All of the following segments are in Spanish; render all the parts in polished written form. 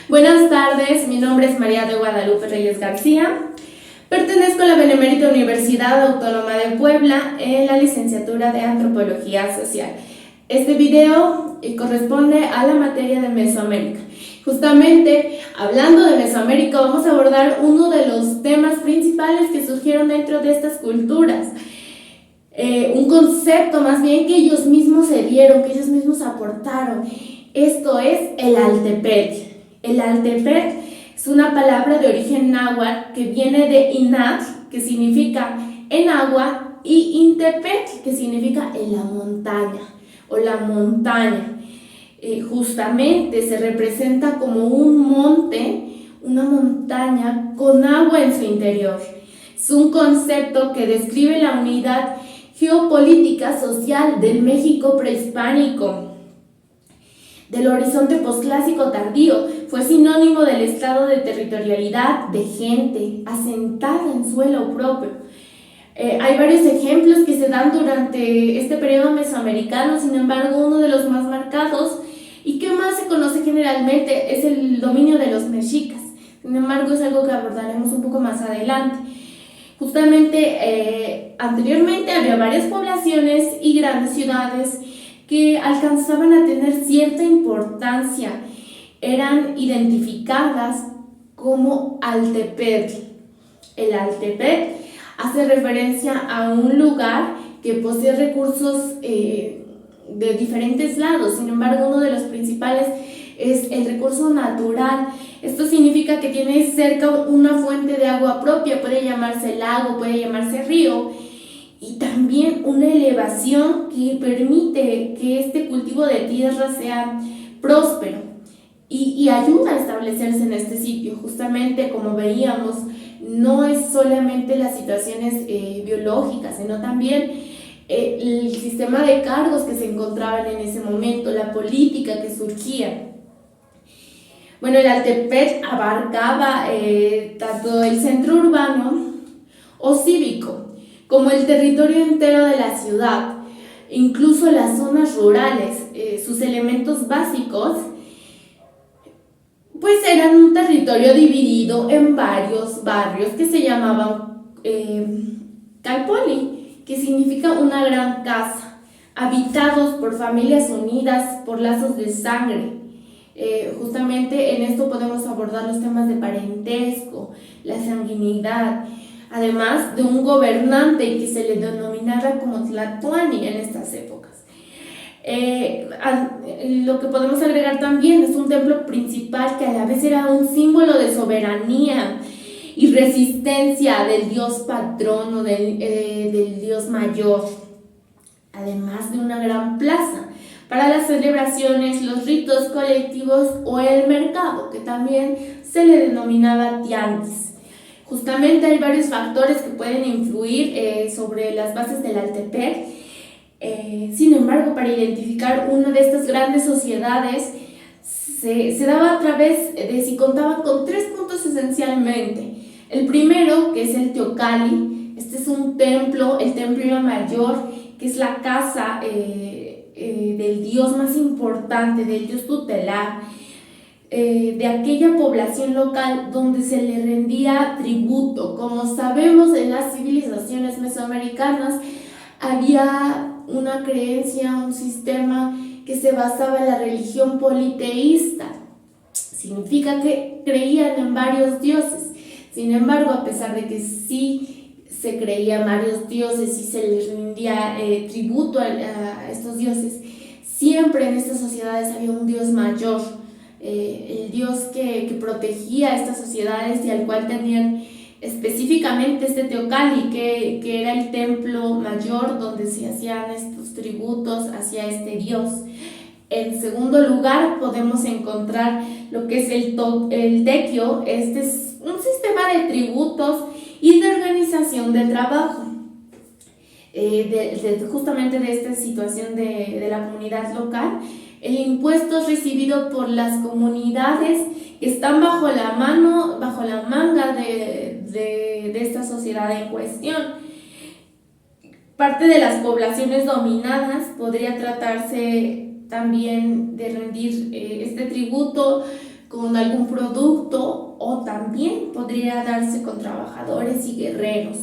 Buenas tardes, mi nombre es María de Guadalupe Reyes García. Pertenezco a la Benemérita Universidad Autónoma de Puebla en la licenciatura de Antropología Social. Este video corresponde a la materia de Mesoamérica. Justamente, hablando de Mesoamérica, vamos a abordar uno de los temas principales que surgieron dentro de estas culturas. Un concepto más bien que ellos mismos se dieron, que ellos mismos aportaron. Esto es el Altepetl. El Altepetl es una palabra de origen náhuatl que viene de Inat, que significa en agua, y Intepetl, que significa en la montaña o la montaña. Justamente se representa como un monte, una montaña con agua en su interior. Es un concepto que describe la unidad geopolítica social del México prehispánico, del horizonte posclásico tardío. Fue sinónimo del estado de territorialidad de gente asentada en suelo propio. Hay varios ejemplos que se dan durante este periodo mesoamericano, sin embargo, uno de los más marcados y que más se conoce generalmente es el dominio de los mexicas. Sin embargo, es algo que abordaremos un poco más adelante. Justamente, anteriormente había varias poblaciones y grandes ciudades que alcanzaban a tener cierta importancia. Eran identificadas como Altepetl. El Altepetl hace referencia a un lugar que posee recursos de diferentes lados. Sin embargo, uno de los principales es el recurso natural. Esto significa que tiene cerca una fuente de agua propia, puede llamarse lago, puede llamarse río, y también una elevación que permite que este cultivo de tierra sea próspero y ayuda a establecerse en este sitio. Justamente, como veíamos, no es solamente las situaciones biológicas, sino también el sistema de cargos que se encontraban en ese momento, la política que surgía. Bueno, el Altepetl abarcaba tanto el centro urbano o cívico, como el territorio entero de la ciudad, incluso las zonas rurales. Sus elementos básicos pues eran un territorio dividido en varios barrios que se llamaban Calpoli, que significa una gran casa, habitados por familias unidas por lazos de sangre. Justamente en esto podemos abordar los temas de parentesco, la sanguinidad, además de un gobernante que se le denominaba como Tlatoani en estas épocas. Lo que podemos agregar también es un templo principal que a la vez era un símbolo de soberanía y resistencia del dios patrono, del dios mayor, además de una gran plaza para las celebraciones, los ritos colectivos o el mercado, que también se le denominaba tianguis. Justamente hay varios factores que pueden influir sobre las bases del Altepetl. Sin embargo, para identificar una de estas grandes sociedades se daba a través de si contaban con tres puntos esencialmente. El primero, que es el Teocalli. Este es un templo, el templo mayor, que es la casa del dios más importante, del dios tutelar, de aquella población local donde se le rendía tributo. Como sabemos, en las civilizaciones mesoamericanas había una creencia, un sistema que se basaba en la religión politeísta. Significa que creían en varios dioses. Sin embargo, a pesar de que sí se creían varios dioses y se les rendía tributo a estos dioses, siempre en estas sociedades había un dios mayor, el dios que protegía a estas sociedades y al cual tenían específicamente este Teocalli, que era el templo mayor donde se hacían estos tributos hacia este dios. En segundo lugar, podemos encontrar lo que es el tequio. Este es un sistema de tributos y de organización de trabajo. Justamente de esta situación de la comunidad local. El impuesto es recibido por las comunidades que están bajo la manga de esta sociedad en cuestión. Parte de las poblaciones dominadas podría tratarse también de rendir este tributo con algún producto, o también podría darse con trabajadores y guerreros.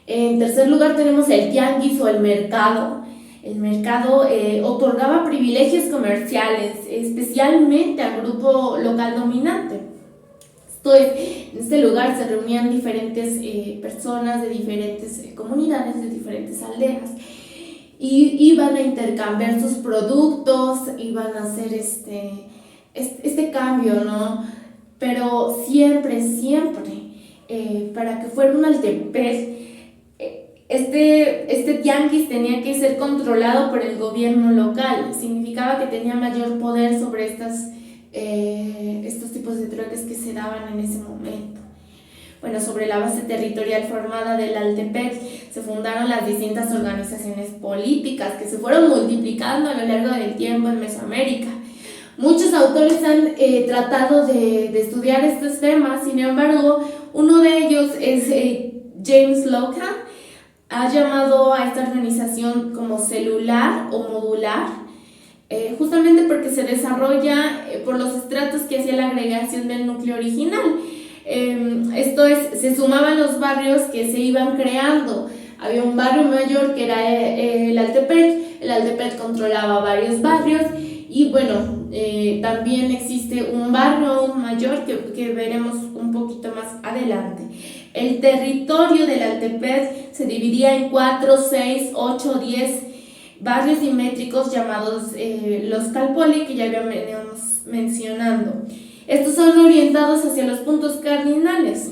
En tercer lugar tenemos el tianguis o el mercado. El mercado otorgaba privilegios comerciales, especialmente al grupo local dominante. Esto es, en este lugar se reunían diferentes personas de diferentes comunidades, de diferentes aldeas, y iban a intercambiar sus productos, iban a hacer este cambio, ¿no? Pero siempre, para que fuera un Altepec, este tianguis tenía que ser controlado por el gobierno local. Significaba que tenía mayor poder sobre estos tipos de trueques que se daban en ese momento. Bueno, sobre la base territorial formada del Altepec se fundaron las distintas organizaciones políticas que se fueron multiplicando a lo largo del tiempo en Mesoamérica. Muchos autores han tratado de estudiar estos temas. Sin embargo, uno de ellos es James Locan. Ha llamado a esta organización como celular o modular, justamente porque se desarrolla por los estratos que hacía la agregación del núcleo original. Esto es, se sumaban los barrios que se iban creando. Había un barrio mayor que era el Altepec controlaba varios barrios, y bueno, también existe un barrio aún mayor que veremos un poquito más adelante. El territorio del Altepec se dividía en 4, 6, 8, 10 barrios simétricos llamados los Calpoli, que ya veníamos mencionando. Estos son orientados hacia los puntos cardinales.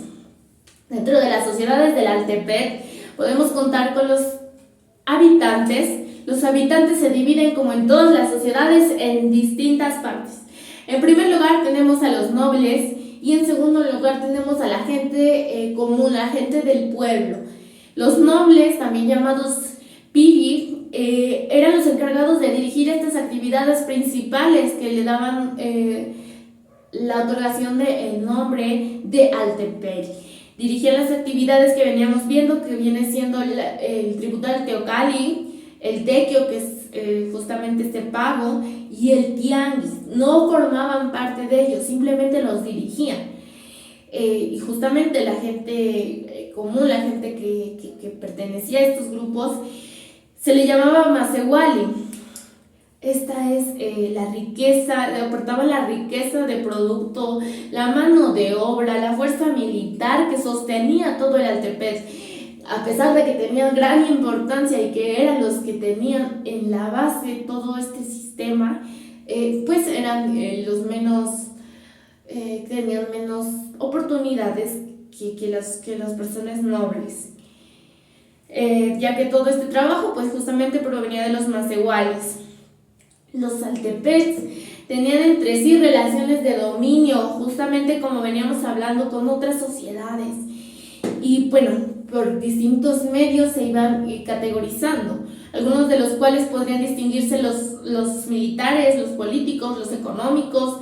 Dentro de las sociedades del Altepec podemos contar con los habitantes. Los habitantes se dividen, como en todas las sociedades, en distintas partes. En primer lugar tenemos a los nobles, y en segundo lugar tenemos a la gente común, la gente del pueblo. Los nobles, también llamados piri, eran los encargados de dirigir estas actividades principales que le daban la otorgación del nombre de Altepec. Dirigían las actividades que veníamos viendo, que viene siendo el tributo al teocalli, el tequio, que es justamente este pago, y el tianguis. No formaban parte de ellos, simplemente los dirigían. Y justamente la gente común, la gente que pertenecía a estos grupos, se le llamaba Masehuali. Esta es la riqueza, aportaba la riqueza de producto, la mano de obra, la fuerza militar que sostenía todo el Altepec. A pesar de que tenían gran importancia y que eran los que tenían en la base todo este sistema, pues eran los menos, tenían menos oportunidades que las personas nobles. Ya que todo este trabajo pues justamente provenía de los masehuales. Los Altepecs tenían entre sí relaciones de dominio, justamente como veníamos hablando, con otras sociedades. Y bueno, por distintos medios se iban categorizando, algunos de los cuales podrían distinguirse los militares, los políticos, los económicos,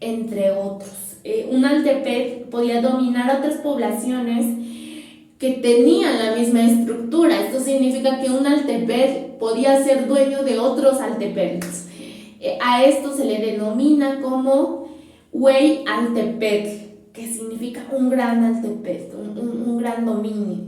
entre otros. Un Altepec podía dominar a otras poblaciones que tenían la misma estructura. Esto significa que un Altepec podía ser dueño de otros Altepecs. A esto se le denomina como Huey Altepec, que significa un gran Altepec, un gran dominio.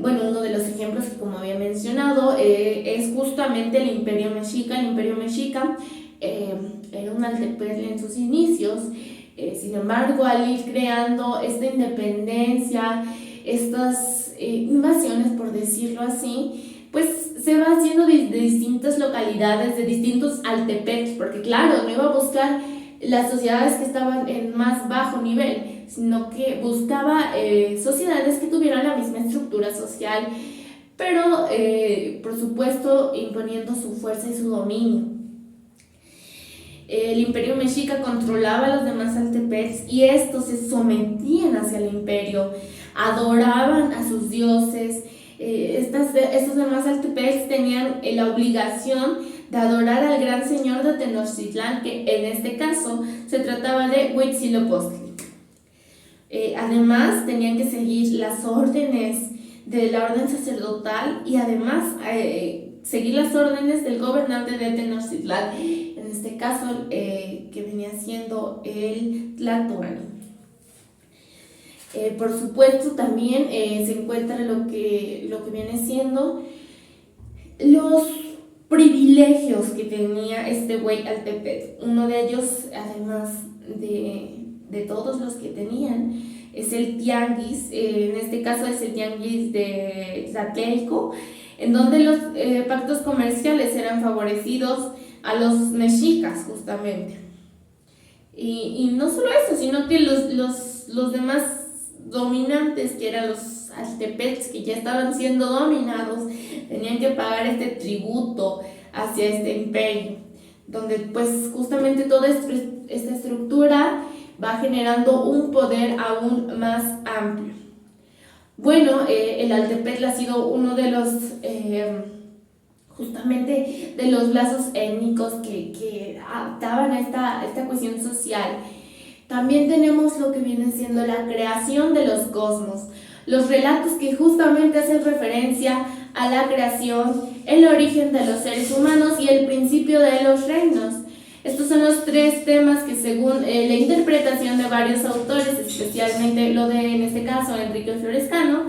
Bueno, uno de los ejemplos que, como había mencionado, es justamente el Imperio Mexica. El Imperio Mexica era un Altepec en sus inicios. Sin embargo, al ir creando esta independencia, estas invasiones, por decirlo así, pues se va haciendo de distintas localidades, de distintos Altepecs, porque claro, no iba a buscar las sociedades que estaban en más bajo nivel, sino que buscaba sociedades que tuvieran la misma estructura social, pero por supuesto imponiendo su fuerza y su dominio. El Imperio Mexica controlaba a los demás Altepecs y estos se sometían hacia el imperio, adoraban a sus dioses. Estos demás Altepecs tenían la obligación de adorar al gran señor de Tenochtitlán, que en este caso se trataba de Huitzilopochtli. Además tenían que seguir las órdenes de la orden sacerdotal y además seguir las órdenes del gobernante de Tenochtitlán. En en este caso que venía siendo el Tlatoani. Por supuesto también se encuentra lo que viene siendo los privilegios que tenía este güey Altepetl. Uno de ellos, además de todos los que tenían, es el tianguis. En este caso es el tianguis de Tlatelolco, en donde los pactos comerciales eran favorecidos a los mexicas justamente. Y no solo eso, sino que los demás dominantes, que eran los Altepetls, que ya estaban siendo dominados, tenían que pagar este tributo hacia este imperio, donde pues justamente toda esta estructura va generando un poder aún más amplio. Bueno, el Altepetl ha sido uno de los justamente de los lazos étnicos que daban a esta cuestión social. También tenemos lo que viene siendo la creación de los cosmos, los relatos que justamente hacen referencia a la creación, el origen de los seres humanos y el principio de los reinos. Estos son los tres temas que, según la interpretación de varios autores, especialmente lo de, en este caso, Enrique Florescano,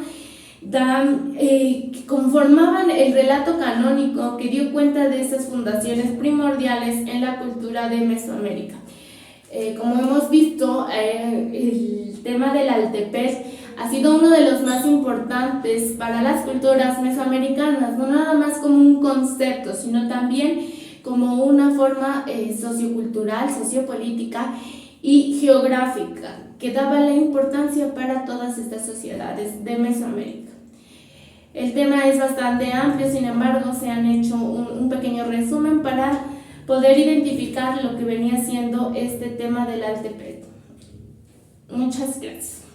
conformaban el relato canónico que dio cuenta de esas fundaciones primordiales en la cultura de Mesoamérica. Como hemos visto, el tema del Altepetl ha sido uno de los más importantes para las culturas mesoamericanas, no nada más como un concepto, sino también como una forma sociocultural, sociopolítica y geográfica que daba la importancia para todas estas sociedades de Mesoamérica. El tema es bastante amplio, sin embargo se han hecho un pequeño resumen para poder identificar lo que venía siendo este tema del Altepetl. Muchas gracias.